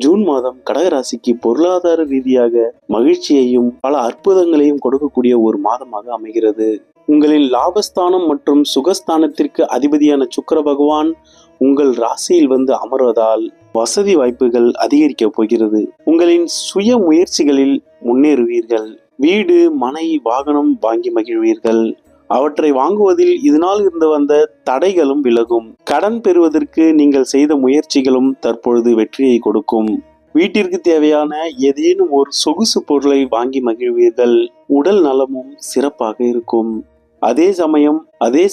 June மாதம் கடகராசிக்கு பொருளாதார ரீதியாக மகிழ்ச்சியையும் பல அற்புதங்களையும் கொடுக்கக்கூடிய ஒரு மாதமாக அமைகிறது. உங்களின் லாபஸ்தானம் மற்றும் சுகஸ்தானத்திற்கு அதிபதியான சுக்கிர பகவான் உங்கள் ராசியில் வந்து அமர்வதால் வசதி வாய்ப்புகள் அதிகரிக்க போகிறது. உங்களின் சுய முயற்சிகளில் முன்னேறுவீர்கள். வீடு, மனை, வாகனம் வாங்கி மகிழ்வீர்கள். அவற்றை வாங்குவதில் இதனால் இருந்து வந்த தடைகளும் விலகும். கடன் பெறுவதற்கு நீங்கள் செய்த முயற்சிகளும் தற்பொழுது வெற்றியை கொடுக்கும். வீட்டிற்கு தேவையான ஏதேனும் ஒரு சொகுசு பொருளை வாங்கி மகிழ்வீர்கள். உடல் நலமும் சிறப்பாக இருக்கும். அதே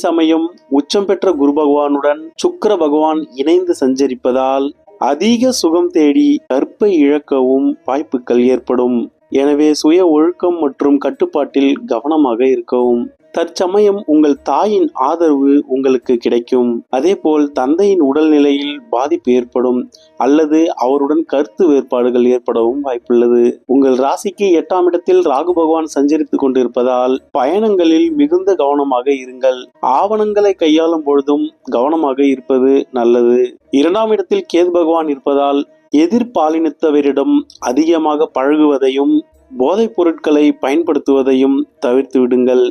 சமயம் உச்சம் பெற்ற குரு பகவானுடன் சுக்கிர பகவான் இணைந்து சஞ்சரிப்பதால் அதிக சுகம் தேடி கற்பை இழக்கவும் வாய்ப்புகள் ஏற்படும். எனவே சுய ஒழுக்கம் மற்றும் கட்டுப்பாட்டில் கவனமாக இருக்கவும். தற்சமயம் உங்கள் தாயின் ஆதரவு உங்களுக்கு கிடைக்கும். அதேபோல் தந்தையின் உடல்நிலையில் பாதிப்பு ஏற்படும் அல்லது அவருடன் கருத்து வேறுபாடுகள் ஏற்படவும் வாய்ப்புள்ளது. உங்கள் ராசிக்கு 8ஆம் இடத்தில் ராகு பகவான் சஞ்சரித்துக் கொண்டிருப்பதால் பயணங்களில் மிகுந்த கவனமாக இருங்கள். ஆவணங்களை கையாளும் பொழுதும் கவனமாக இருப்பது நல்லது. 2ஆம் இடத்தில் கேது பகவான் இருப்பதால் எதிர்பாலினத்தவரிடம் அதிகமாக பழகுவதையும் போதைப் பொருட்களை பயன்படுத்துவதையும் தவிர்த்து விடுங்கள்.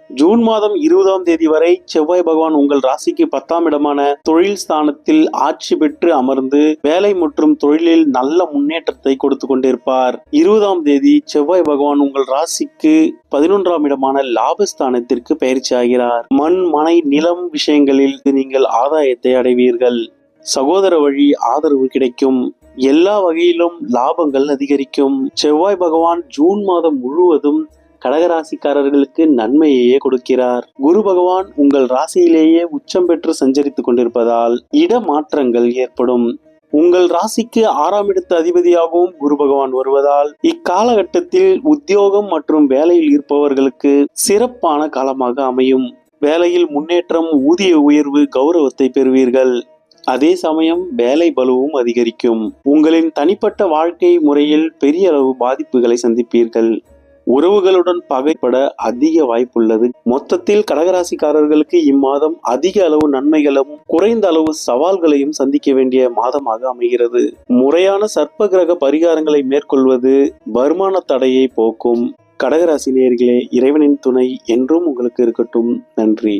ஜூன் மாதம் 20ஆம் தேதி வரை செவ்வாய் பகவான் உங்கள் ராசிக்கு 10ஆம் இடமான தொழில் ஸ்தானத்தில் ஆட்சி பெற்று அமர்ந்து வேலை மற்றும் தொழிலில் நல்ல முன்னேற்றத்தை கொடுத்து கொண்டிருப்பார். 20ஆம் தேதி செவ்வாய் பகவான் உங்கள் ராசிக்கு 11ஆம் இடமான லாபஸ்தானத்திற்கு பயிற்சி ஆகிறார். மண், மனை, நிலம் விஷயங்களில் நீங்கள் ஆதாயத்தை அடைவீர்கள். சகோதர வழி ஆதரவு கிடைக்கும். எல்லா வகையிலும் லாபங்கள் அதிகரிக்கும். செவ்வாய் பகவான் ஜூன் மாதம் முழுவதும் கடகராசிக்காரர்களுக்கு நன்மையையே கொடுக்கிறார். குரு பகவான் உங்கள் ராசியிலேயே உச்சம் பெற்று சஞ்சரித்துக் கொண்டிருப்பதால் இடமாற்றங்கள் ஏற்படும். உங்கள் ராசிக்கு 6ஆம் இடத்து அதிபதியாகவும் குரு பகவான் வருவதால் இக்காலகட்டத்தில் உத்தியோகம் மற்றும் வேலையில் இருப்பவர்களுக்கு சிறப்பான காலமாக அமையும். வேலையில் முன்னேற்றம், ஊதிய உயர்வு, கௌரவத்தை பெறுவீர்கள். அதே சமயம் வேலை பளுவும் அதிகரிக்கும். உங்களின் தனிப்பட்ட வாழ்க்கை முறையில் பெரிய அளவு பாதிப்புகளை சந்திப்பீர்கள். உறவுகளுடன் பகைப்பட அதிக வாய்ப்புள்ளது. மொத்தத்தில் கடகராசிக்காரர்களுக்கு இம்மாதம் அதிக அளவு நன்மைகளும் குறைந்த அளவு சவால்களையும் சந்திக்க வேண்டிய மாதமாக அமைகிறது. முறையான சர்ப்ப கிரக பரிகாரங்களை மேற்கொள்வது வருமான தடையை போக்கும். கடகராசி நேயர்களே, இறைவனின் துணை என்றும் உங்களுக்கு இருக்கட்டும். நன்றி.